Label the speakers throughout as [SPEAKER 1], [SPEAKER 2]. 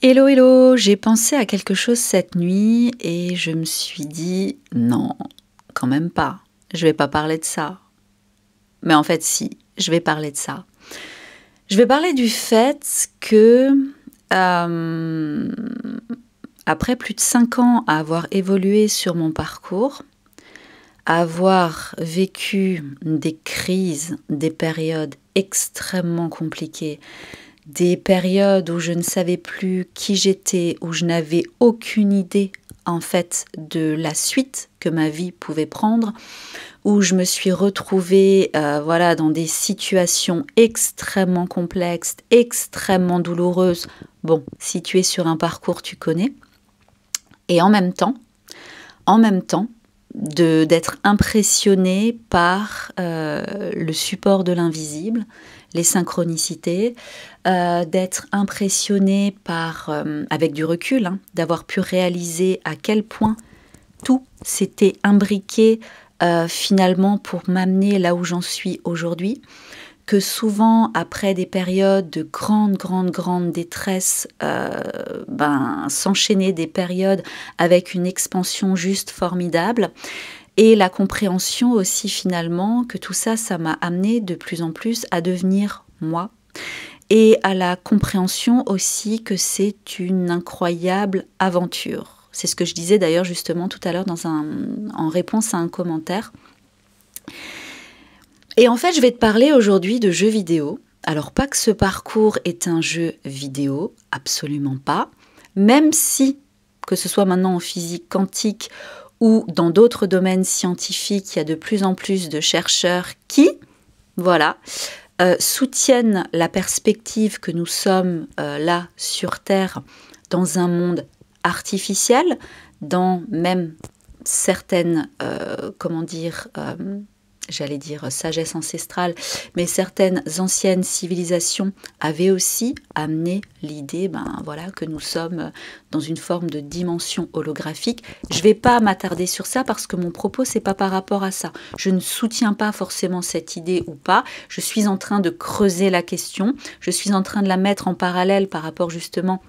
[SPEAKER 1] Hello, hello, j'ai pensé à quelque chose cette nuit et je me suis dit non, quand même pas, je vais pas parler de ça. Mais en fait si, je vais parler de ça. Je vais parler du fait que euh, après plus de 5 ans à avoir évolué sur mon parcours, à avoir vécu des crises, des périodes extrêmement compliquées, des périodes où je ne savais plus qui j'étais, où je n'avais aucune idée en fait de la suite que ma vie pouvait prendre, où je me suis retrouvée voilà, dans des situations extrêmement complexes, extrêmement douloureuses. Bon, si tu es sur un parcours, tu connais. Et en même temps, d'être impressionné par le support de l'invisible, les synchronicités, d'être impressionné par, avec du recul, d'avoir pu réaliser à quel point tout s'était imbriqué finalement pour m'amener là où j'en suis aujourd'hui, que souvent après des périodes de grande détresse, s'enchaîner des périodes avec une expansion juste formidable. Et la compréhension aussi finalement que tout ça, ça m'a amené de plus en plus à devenir moi. Et à la compréhension aussi que c'est une incroyable aventure. C'est ce que je disais d'ailleurs justement tout à l'heure en réponse à un commentaire. Et en fait, je vais te parler aujourd'hui de jeux vidéo. Alors pas que ce parcours est un jeu vidéo, absolument pas. Même si, que ce soit maintenant en physique quantique ou dans d'autres domaines scientifiques, il y a de plus en plus de chercheurs qui, voilà, soutiennent la perspective que nous sommes là sur Terre dans un monde artificiel, dans même certaines, j'allais dire sagesse ancestrale, mais certaines anciennes civilisations avaient aussi amené l'idée voilà, que nous sommes dans une forme de dimension holographique. Je ne vais pas m'attarder sur ça parce que mon propos, c'est pas par rapport à ça. Je ne soutiens pas forcément cette idée ou pas. Je suis en train de creuser la question. Je suis en train de la mettre en parallèle par rapport justement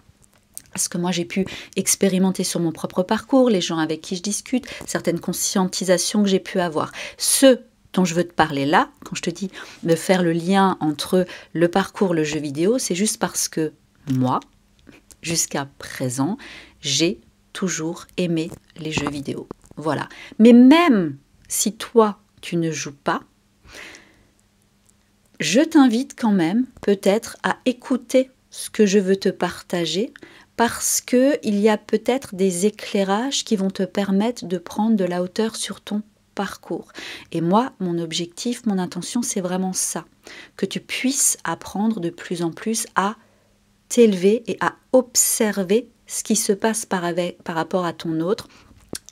[SPEAKER 1] à ce que moi j'ai pu expérimenter sur mon propre parcours, les gens avec qui je discute, certaines conscientisations que j'ai pu avoir. Ce dont je veux te parler là, quand je te dis de faire le lien entre le parcours, le jeu vidéo, c'est juste parce que moi, jusqu'à présent, j'ai toujours aimé les jeux vidéo. Voilà. Mais même si toi, tu ne joues pas, je t'invite quand même peut-être à écouter ce que je veux te partager parce qu'il y a peut-être des éclairages qui vont te permettre de prendre de la hauteur sur ton parcours. Et moi, mon objectif, mon intention, c'est vraiment ça. Que tu puisses apprendre de plus en plus à t'élever et à observer ce qui se passe par rapport à ton autre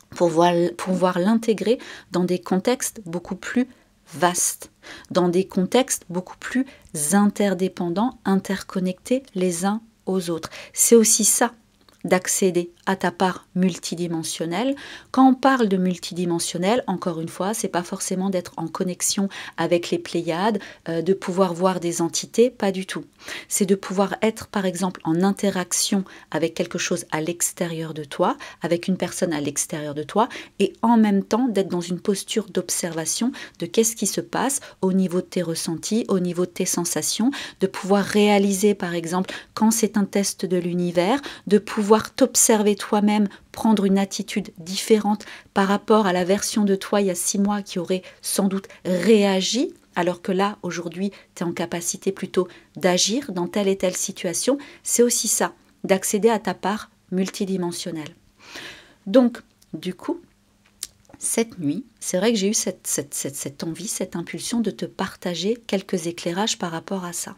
[SPEAKER 1] pour pouvoir l'intégrer dans des contextes beaucoup plus vastes, dans des contextes beaucoup plus interdépendants, interconnectés les uns aux autres. C'est aussi ça, d'accéder à ta part multidimensionnelle. Quand on parle de multidimensionnel, encore une fois, c'est pas forcément d'être en connexion avec les Pléiades, de pouvoir voir des entités, pas du tout. C'est de pouvoir être, par exemple, en interaction avec quelque chose à l'extérieur de toi, avec une personne à l'extérieur de toi, et en même temps d'être dans une posture d'observation de qu'est-ce qui se passe au niveau de tes ressentis, au niveau de tes sensations, de pouvoir réaliser, par exemple, quand c'est un test de l'univers, de pouvoir t'observer toi-même, prendre une attitude différente par rapport à la version de toi il y a 6 mois qui aurait sans doute réagi, alors que là, aujourd'hui, tu es en capacité plutôt d'agir dans telle et telle situation. C'est aussi ça, d'accéder à ta part multidimensionnelle. Donc, du coup, cette nuit, c'est vrai que j'ai eu cette envie, cette impulsion de te partager quelques éclairages par rapport à ça.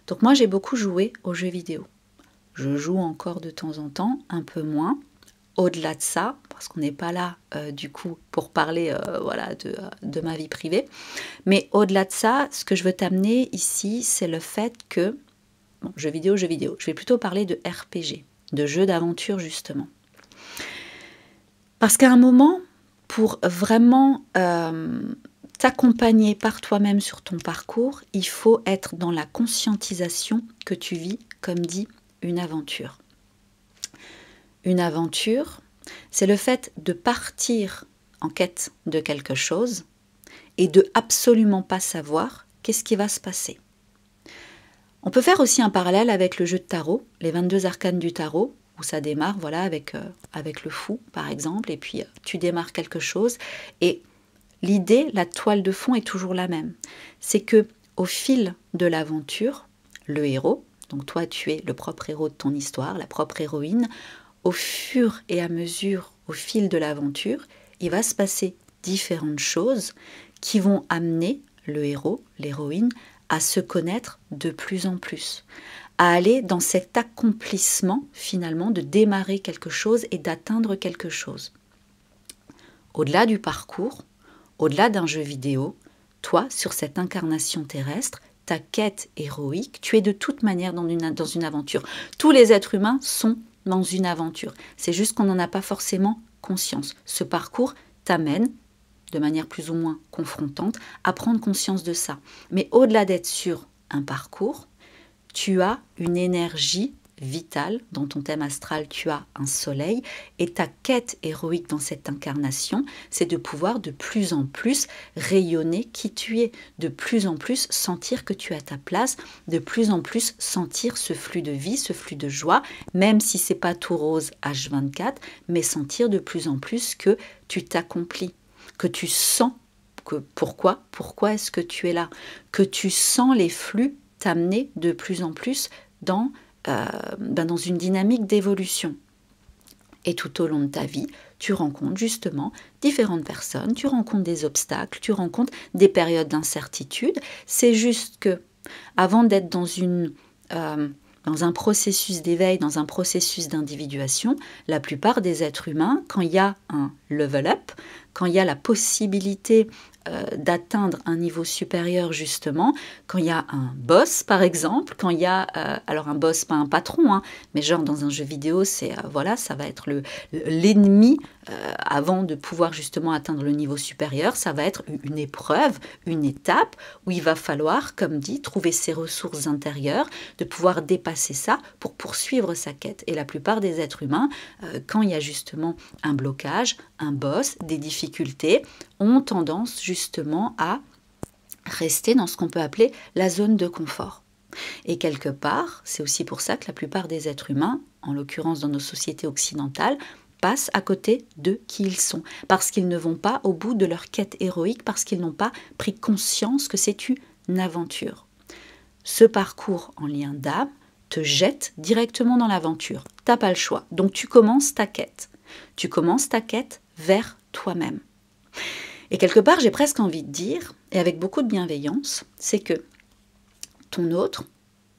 [SPEAKER 1] Donc moi, j'ai beaucoup joué aux jeux vidéo. Je joue encore de temps en temps, un peu moins. Au-delà de ça, parce qu'on n'est pas là du coup pour parler voilà, de ma vie privée, mais au-delà de ça, ce que je veux t'amener ici, c'est le fait que, bon, jeux vidéo, je vais plutôt parler de RPG, de jeux d'aventure justement. Parce qu'à un moment, pour vraiment t'accompagner par toi-même sur ton parcours, il faut être dans la conscientisation que tu vis, comme dit, une aventure. Une aventure, c'est le fait de partir en quête de quelque chose et de absolument pas savoir qu'est-ce qui va se passer. On peut faire aussi un parallèle avec le jeu de tarot, les 22 arcanes du tarot, où ça démarre voilà, avec le fou, par exemple, et puis tu démarres quelque chose. Et l'idée, la toile de fond est toujours la même. C'est que au fil de l'aventure, le héros, donc toi tu es le propre héros de ton histoire, la propre héroïne, au fur et à mesure, au fil de l'aventure, il va se passer différentes choses qui vont amener le héros, l'héroïne, à se connaître de plus en plus, à aller dans cet accomplissement finalement de démarrer quelque chose et d'atteindre quelque chose. Au-delà du parcours, au-delà d'un jeu vidéo, toi, sur cette incarnation terrestre, ta quête héroïque, tu es de toute manière dans une aventure. Tous les êtres humains sont dans une aventure. C'est juste qu'on n'en a pas forcément conscience. Ce parcours t'amène, de manière plus ou moins confrontante, à prendre conscience de ça. Mais au-delà d'être sur un parcours, tu as une énergie vitale. Dans ton thème astral, tu as un soleil. Et ta quête héroïque dans cette incarnation, c'est de pouvoir de plus en plus rayonner qui tu es, de plus en plus sentir que tu as ta place, de plus en plus sentir ce flux de vie, ce flux de joie, même si c'est pas tout rose H24, mais sentir de plus en plus que tu t'accomplis, que tu sens que pourquoi est-ce que tu es là, que tu sens les flux t'amener de plus en plus dans une dynamique d'évolution. Et tout au long de ta vie, tu rencontres justement différentes personnes, tu rencontres des obstacles, tu rencontres des périodes d'incertitude. C'est juste que, avant d'être dans un processus d'éveil, dans un processus d'individuation, la plupart des êtres humains, quand il y a un level up, quand il y a la possibilité d'atteindre un niveau supérieur justement, quand il y a un boss par exemple, quand il y a, alors un boss, pas un patron, hein, mais genre dans un jeu vidéo, c'est voilà, ça va être l'ennemi avant de pouvoir justement atteindre le niveau supérieur, ça va être une épreuve, une étape où il va falloir, comme dit, trouver ses ressources intérieures, de pouvoir dépasser ça pour poursuivre sa quête. Et la plupart des êtres humains, quand il y a justement un blocage, un boss, des difficultés, ont tendance justement à rester dans ce qu'on peut appeler la zone de confort. Et quelque part, c'est aussi pour ça que la plupart des êtres humains, en l'occurrence dans nos sociétés occidentales, passent à côté de qui ils sont, parce qu'ils ne vont pas au bout de leur quête héroïque, parce qu'ils n'ont pas pris conscience que c'est une aventure. Ce parcours en lien d'âme te jette directement dans l'aventure. Tu n'as pas le choix. Donc tu commences ta quête. Tu commences ta quête vers toi-même. Et quelque part, j'ai presque envie de dire, et avec beaucoup de bienveillance, c'est que ton autre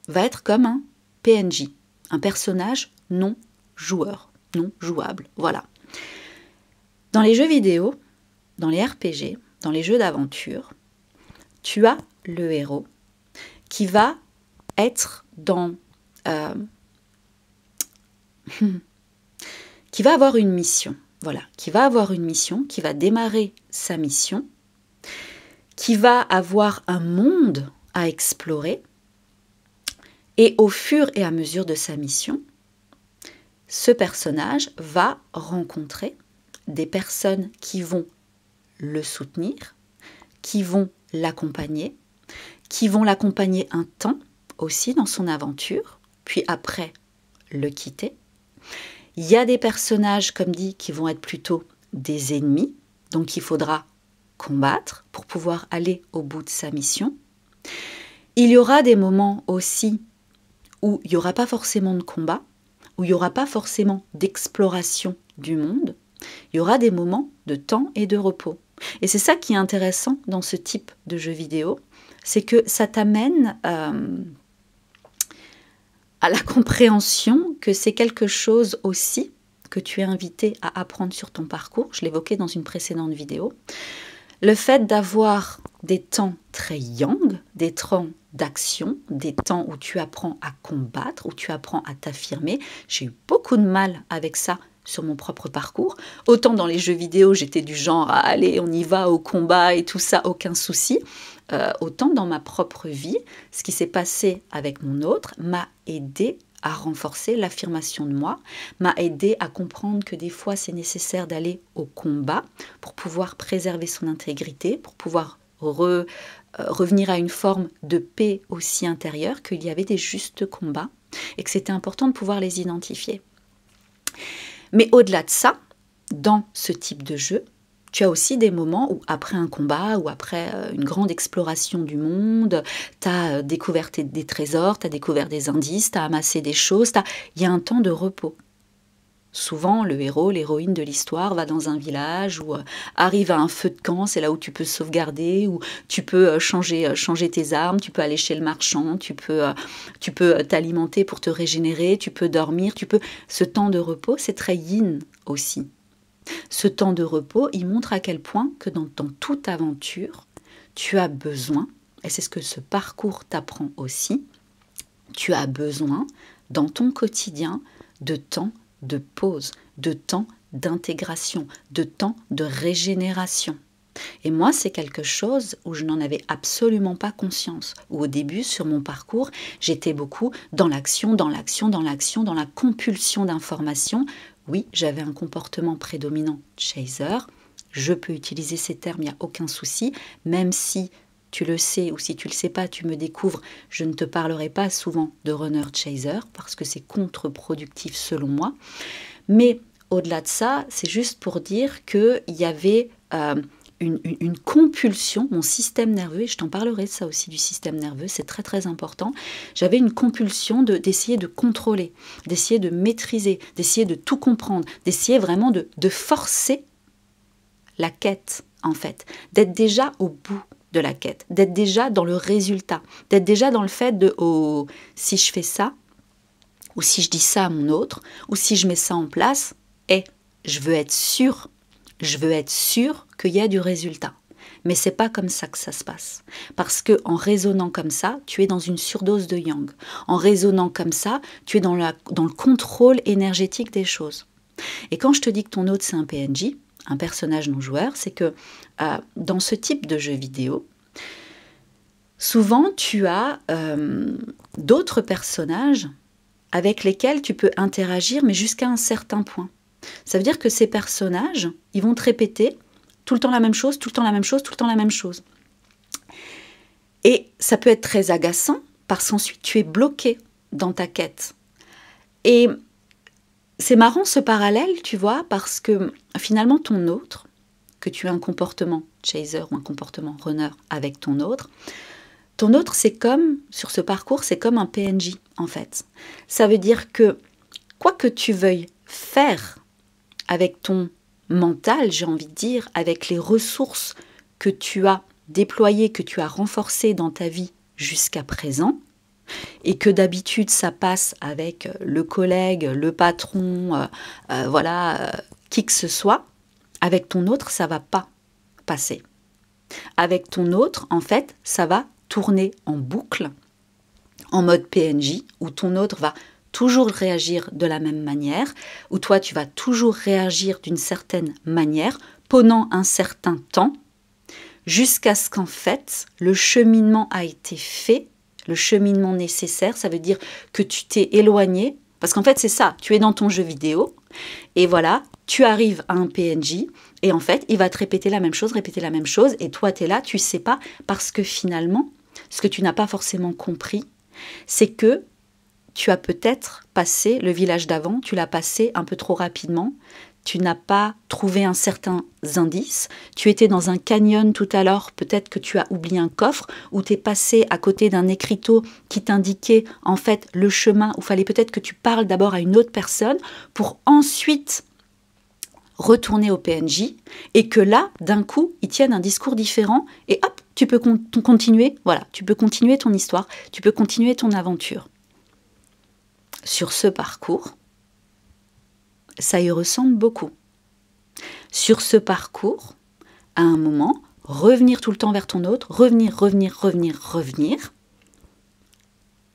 [SPEAKER 1] va être comme un PNJ, un personnage non joueur, non jouable. Voilà. Dans les jeux vidéo, dans les RPG, dans les jeux d'aventure, tu as le héros qui va être qui va avoir une mission. Voilà, qui va avoir une mission, qui va démarrer sa mission, qui va avoir un monde à explorer, et au fur et à mesure de sa mission, ce personnage va rencontrer des personnes qui vont le soutenir, qui vont l'accompagner un temps aussi dans son aventure, puis après le quitter. Il y a des personnages, comme dit, qui vont être plutôt des ennemis, donc il faudra combattre pour pouvoir aller au bout de sa mission. Il y aura des moments aussi où il n'y aura pas forcément de combat, où il n'y aura pas forcément d'exploration du monde. Il y aura des moments de temps et de repos. Et c'est ça qui est intéressant dans ce type de jeu vidéo, c'est que ça t'amène à la compréhension que c'est quelque chose aussi que tu es invité à apprendre sur ton parcours. Je l'évoquais dans une précédente vidéo. Le fait d'avoir des temps très yang, des temps d'action, des temps où tu apprends à combattre, où tu apprends à t'affirmer. J'ai eu beaucoup de mal avec ça sur mon propre parcours. Autant dans les jeux vidéo, j'étais du genre à aller, on y va au combat et tout ça, aucun souci. Autant dans ma propre vie, ce qui s'est passé avec mon autre m'a aidé à renforcer l'affirmation de moi, m'a aidé à comprendre que des fois c'est nécessaire d'aller au combat pour pouvoir préserver son intégrité, pour pouvoir revenir à une forme de paix aussi intérieure, qu'il y avait des justes combats et que c'était important de pouvoir les identifier. Mais au-delà de ça, dans ce type de jeu, tu as aussi des moments où, après un combat ou après une grande exploration du monde, tu as découvert des trésors, tu as découvert des indices, tu as amassé des choses, il y a un temps de repos. Souvent, le héros, l'héroïne de l'histoire va dans un village ou arrive à un feu de camp, c'est là où tu peux sauvegarder, où tu peux changer tes armes, tu peux aller chez le marchand, tu peux t'alimenter pour te régénérer, tu peux dormir, Ce temps de repos, c'est très yin aussi. Ce temps de repos, il montre à quel point que dans toute aventure, tu as besoin, et c'est ce que ce parcours t'apprend aussi, tu as besoin, dans ton quotidien, de temps de pause, de temps d'intégration, de temps de régénération. Et moi, c'est quelque chose où je n'en avais absolument pas conscience. Où au début, sur mon parcours, j'étais beaucoup dans l'action, dans la compulsion d'information. Oui, j'avais un comportement prédominant chaser. Je peux utiliser ces termes, il n'y a aucun souci, même si tu le sais ou si tu ne le sais pas, tu me découvres, je ne te parlerai pas souvent de runner-chaser parce que c'est contre-productif selon moi. Mais au-delà de ça, c'est juste pour dire qu'il y avait une compulsion, mon système nerveux, et je t'en parlerai de ça aussi du système nerveux, c'est très très important, j'avais une compulsion d'essayer de contrôler, d'essayer de maîtriser, d'essayer de tout comprendre, d'essayer vraiment de forcer la quête en fait, d'être déjà au bout de la quête, d'être déjà dans le résultat, d'être déjà dans le fait de « oh, si je fais ça, ou si je dis ça à mon autre, ou si je mets ça en place, je veux être sûr qu'il y a du résultat. » Mais c'est pas comme ça que ça se passe. Parce que en raisonnant comme ça, tu es dans une surdose de yang. En raisonnant comme ça, tu es dans le contrôle énergétique des choses. Et quand je te dis que ton hôte c'est un PNJ, un personnage non joueur, c'est que dans ce type de jeu vidéo, souvent tu as d'autres personnages avec lesquels tu peux interagir, mais jusqu'à un certain point. Ça veut dire que ces personnages, ils vont te répéter tout le temps la même chose, tout le temps la même chose, tout le temps la même chose. Et ça peut être très agaçant, parce qu'ensuite tu es bloqué dans ta quête. Et c'est marrant ce parallèle, tu vois, parce que finalement ton autre, que tu as un comportement chaser ou un comportement runner avec ton autre c'est comme, sur ce parcours, c'est comme un PNJ en fait. Ça veut dire que quoi que tu veuilles faire avec ton mental, j'ai envie de dire, avec les ressources que tu as déployées, que tu as renforcées dans ta vie jusqu'à présent, et que d'habitude ça passe avec le collègue, le patron, qui que ce soit, avec ton autre, ça va pas passer. Avec ton autre, en fait, ça va tourner en boucle, en mode PNJ, où ton autre va toujours réagir de la même manière, où toi tu vas toujours réagir d'une certaine manière pendant un certain temps, jusqu'à ce qu'en fait le cheminement a été fait, le cheminement nécessaire, ça veut dire que tu t'es éloigné, parce qu'en fait c'est ça, tu es dans ton jeu vidéo, et voilà, tu arrives à un PNJ, et en fait il va te répéter la même chose, et toi tu es là, tu sais pas, parce que finalement, ce que tu n'as pas forcément compris, c'est que tu as peut-être passé le village d'avant, tu l'as passé un peu trop rapidement, tu n'as pas trouvé un certain indice, tu étais dans un canyon tout à l'heure, peut-être que tu as oublié un coffre, ou tu es passé à côté d'un écriteau qui t'indiquait en fait le chemin, où fallait peut-être que tu parles d'abord à une autre personne pour ensuite retourner au PNJ, et que là, d'un coup, ils tiennent un discours différent, et hop, tu peux continuer, voilà, tu peux continuer ton histoire, tu peux continuer ton aventure. Sur ce parcours, ça y ressemble beaucoup. Sur ce parcours, à un moment, revenir tout le temps vers ton autre, revenir,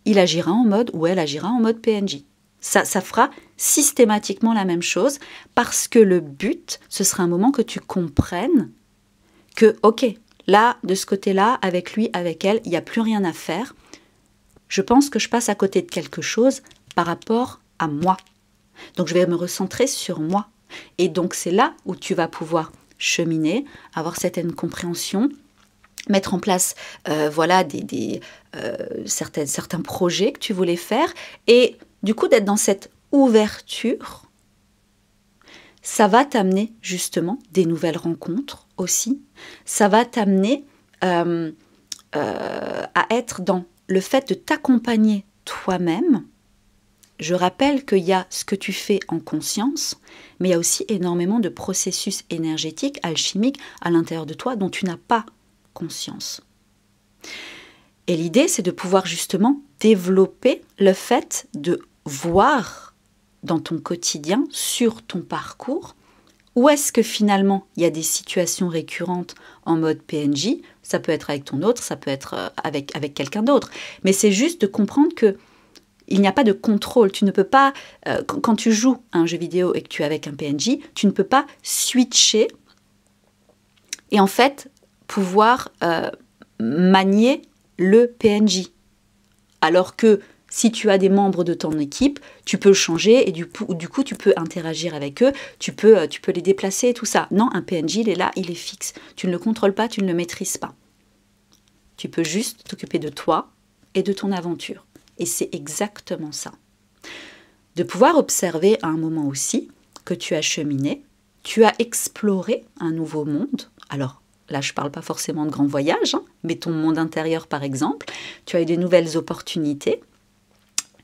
[SPEAKER 1] il agira en mode, ou elle agira en mode PNJ. Ça fera systématiquement la même chose, parce que le but, ce sera un moment que tu comprennes que, ok, là, de ce côté-là, avec lui, avec elle, il n'y a plus rien à faire. Je pense que je passe à côté de quelque chose, par rapport à moi. Donc je vais me recentrer sur moi. Et donc c'est là où tu vas pouvoir cheminer, avoir certaine compréhension, mettre en place voilà, certains projets que tu voulais faire. Et du coup, d'être dans cette ouverture, ça va t'amener justement des nouvelles rencontres aussi. Ça va t'amener à être dans le fait de t'accompagner toi-même. Je rappelle qu'il y a ce que tu fais en conscience, mais il y a aussi énormément de processus énergétiques, alchimiques à l'intérieur de toi dont tu n'as pas conscience. Et l'idée, c'est de pouvoir justement développer le fait de voir dans ton quotidien, sur ton parcours, où est-ce que finalement il y a des situations récurrentes en mode PNJ. Ça peut être avec ton autre, ça peut être avec quelqu'un d'autre. Mais c'est juste de comprendre que il n'y a pas de contrôle. Tu ne peux pas, quand tu joues à un jeu vidéo et que tu es avec un PNJ, tu ne peux pas switcher et en fait pouvoir manier le PNJ. Alors que si tu as des membres de ton équipe, tu peux changer et du coup tu peux interagir avec eux, tu peux les déplacer, tout ça. Non, un PNJ, il est là, il est fixe. Tu ne le contrôles pas, tu ne le maîtrises pas. Tu peux juste t'occuper de toi et de ton aventure. Et c'est exactement ça. De pouvoir observer à un moment aussi que tu as cheminé, tu as exploré un nouveau monde. Alors là, je ne parle pas forcément de grands voyages, hein, mais ton monde intérieur par exemple. Tu as eu des nouvelles opportunités.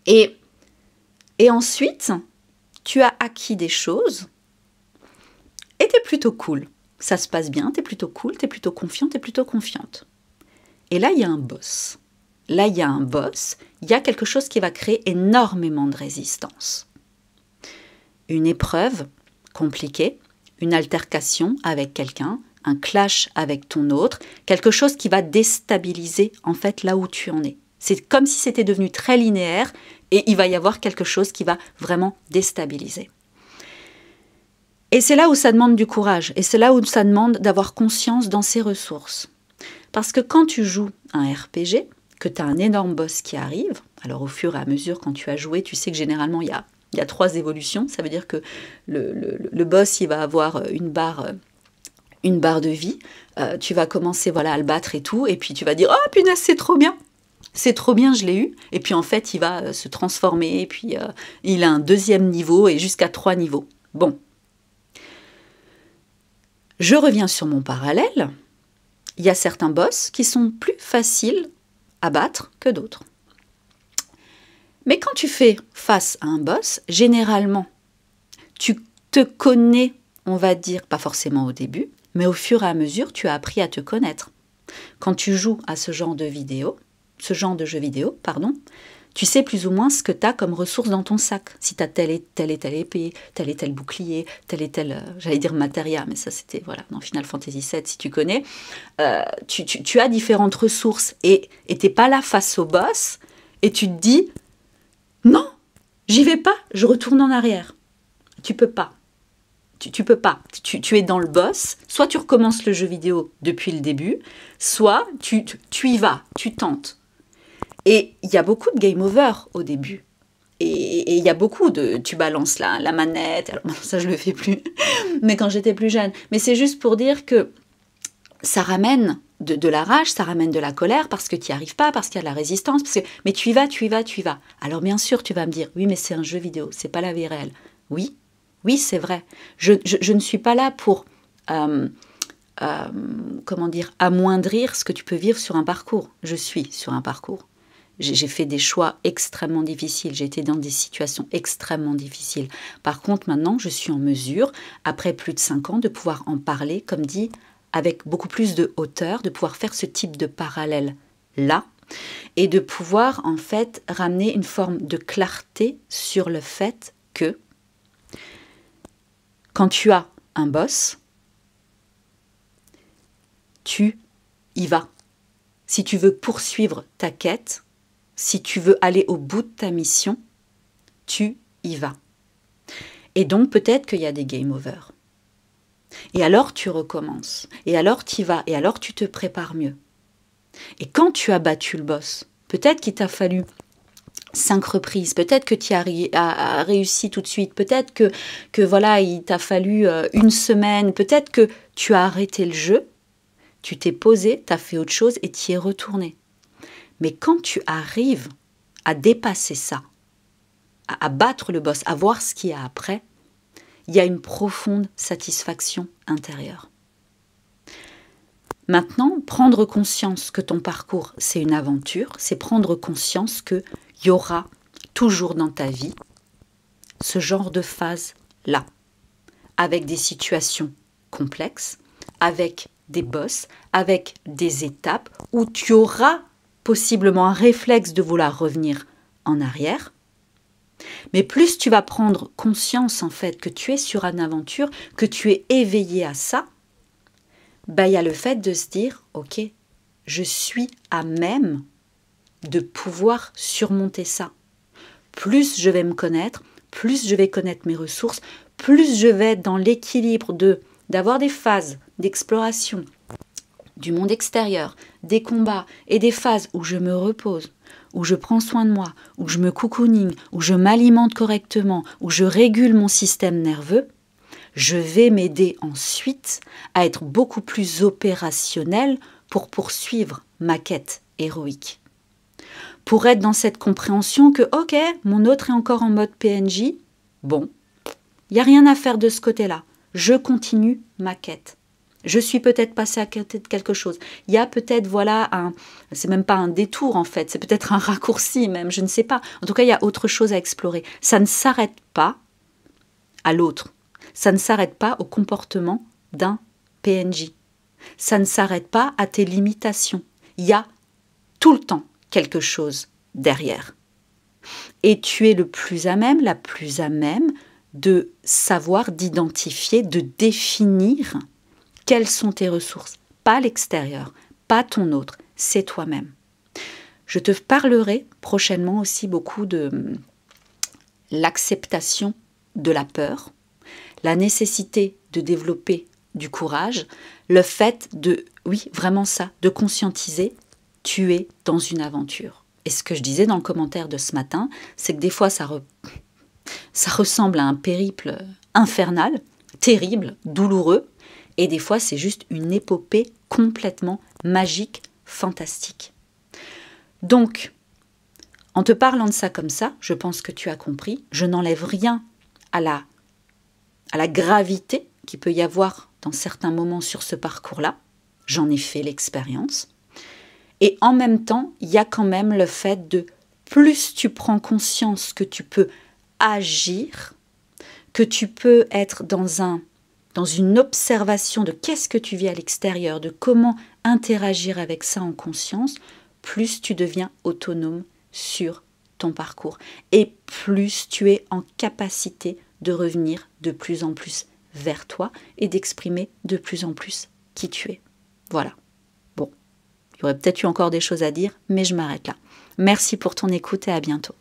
[SPEAKER 1] Et ensuite, tu as acquis des choses et tu es plutôt cool. Ça se passe bien, tu es plutôt cool, tu es plutôt confiant, tu es plutôt confiante. Et là, il y a un boss. Là, il y a un boss, il y a quelque chose qui va créer énormément de résistance. Une épreuve compliquée, une altercation avec quelqu'un, un clash avec ton autre, quelque chose qui va déstabiliser en fait là où tu en es. C'est comme si c'était devenu très linéaire et il va y avoir quelque chose qui va vraiment déstabiliser. Et c'est là où ça demande du courage et c'est là où ça demande d'avoir conscience dans ses ressources. Parce que quand tu joues un RPG, que tu as un énorme boss qui arrive, alors au fur et à mesure quand tu as joué, tu sais que généralement il y a 3 évolutions, ça veut dire que le boss il va avoir une barre de vie, tu vas commencer voilà, à le battre et tout, et puis tu vas dire « Oh punaise, c'est trop bien !» C'est trop bien, je l'ai eu. Et puis en fait, il va se transformer. Et puis il a un 2e niveau et jusqu'à 3 niveaux. Bon. Je reviens sur mon parallèle. Il y a certains boss qui sont plus faciles à battre que d'autres. Mais quand tu fais face à un boss, généralement, tu te connais, on va dire, pas forcément au début, mais au fur et à mesure, tu as appris à te connaître. Quand tu joues à ce genre de jeu vidéo, tu sais plus ou moins ce que tu as comme ressources dans ton sac. Si tu as telle et telle épée, tel et tel bouclier, tel et tel, j'allais dire materia, mais ça c'était voilà, dans Final Fantasy VII, si tu connais, tu as différentes ressources et tu n'es pas là face au boss et tu te dis « Non, j'y vais pas, je retourne en arrière. » Tu peux pas. Tu peux pas. Tu es dans le boss, soit tu recommences le jeu vidéo depuis le début, soit tu y vas, tu tentes. Et il y a beaucoup de game over au début. Et il y a beaucoup de... Tu balances la manette, alors ça je le fais plus, mais quand j'étais plus jeune. Mais c'est juste pour dire que ça ramène de la rage, ça ramène de la colère, parce que tu n'y arrives pas, parce qu'il y a de la résistance. Mais tu y vas. Alors bien sûr, tu vas me dire, oui, mais c'est un jeu vidéo, c'est pas la vie réelle. Oui, c'est vrai. Je ne suis pas là pour... amoindrir ce que tu peux vivre sur un parcours. Je suis sur un parcours. J'ai fait des choix extrêmement difficiles. J'ai été dans des situations extrêmement difficiles. Par contre, maintenant, je suis en mesure, après plus de 5 ans, de pouvoir en parler, comme dit, avec beaucoup plus de hauteur, de pouvoir faire ce type de parallèle-là et de pouvoir, en fait, ramener une forme de clarté sur le fait que quand tu as un boss, tu y vas. Si tu veux poursuivre ta quête, si tu veux aller au bout de ta mission, tu y vas. Et donc peut-être qu'il y a des game over. Et alors tu recommences. Et alors tu y vas. Et alors tu te prépares mieux. Et quand tu as battu le boss, peut-être qu'il t'a fallu 5 reprises, peut-être que tu as réussi tout de suite, peut-être que voilà, il t'a fallu une semaine, peut-être que tu as arrêté le jeu, tu t'es posé, tu as fait autre chose et tu y es retourné. Mais quand tu arrives à dépasser ça, à battre le boss, à voir ce qu'il y a après, il y a une profonde satisfaction intérieure. Maintenant, prendre conscience que ton parcours, c'est une aventure, c'est prendre conscience qu'il y aura toujours dans ta vie ce genre de phase-là, avec des situations complexes, avec des boss, avec des étapes où tu auras possiblement un réflexe de vouloir revenir en arrière. Mais plus tu vas prendre conscience en fait que tu es sur une aventure, que tu es éveillé à ça, il y a le fait de se dire, ok, je suis à même de pouvoir surmonter ça. Plus je vais me connaître, plus je vais connaître mes ressources, plus je vais être dans l'équilibre d'avoir des phases d'exploration du monde extérieur, des combats et des phases où je me repose, où je prends soin de moi, où je me cocooning, où je m'alimente correctement, où je régule mon système nerveux, je vais m'aider ensuite à être beaucoup plus opérationnel pour poursuivre ma quête héroïque. Pour être dans cette compréhension que, ok, mon autre est encore en mode PNJ, bon, il n'y a rien à faire de ce côté-là. Je continue ma quête. Je suis peut-être passé à côté de quelque chose. Il y a peut-être, c'est même pas un détour en fait, c'est peut-être un raccourci même, je ne sais pas. En tout cas, il y a autre chose à explorer. Ça ne s'arrête pas à l'autre. Ça ne s'arrête pas au comportement d'un PNJ. Ça ne s'arrête pas à tes limitations. Il y a tout le temps quelque chose derrière. Et tu es le plus à même, la plus à même de savoir, d'identifier, de définir quelles sont tes ressources. Pas l'extérieur, pas ton autre, c'est toi-même. Je te parlerai prochainement aussi beaucoup de l'acceptation de la peur, la nécessité de développer du courage, le fait de, oui, vraiment ça, de conscientiser, tu es dans une aventure. Et ce que je disais dans le commentaire de ce matin, c'est que des fois ça ressemble à un périple infernal, terrible, douloureux, et des fois c'est juste une épopée complètement magique, fantastique. Donc, en te parlant de ça comme ça, je pense que tu as compris, je n'enlève rien à la gravité qu'il peut y avoir dans certains moments sur ce parcours-là. J'en ai fait l'expérience. Et en même temps, il y a quand même le fait de plus tu prends conscience que tu peux agir, que tu peux être dans une observation de qu'est-ce que tu vis à l'extérieur, de comment interagir avec ça en conscience, plus tu deviens autonome sur ton parcours. Et plus tu es en capacité de revenir de plus en plus vers toi et d'exprimer de plus en plus qui tu es. Voilà. Bon, il y aurait peut-être eu encore des choses à dire, mais je m'arrête là. Merci pour ton écoute et à bientôt.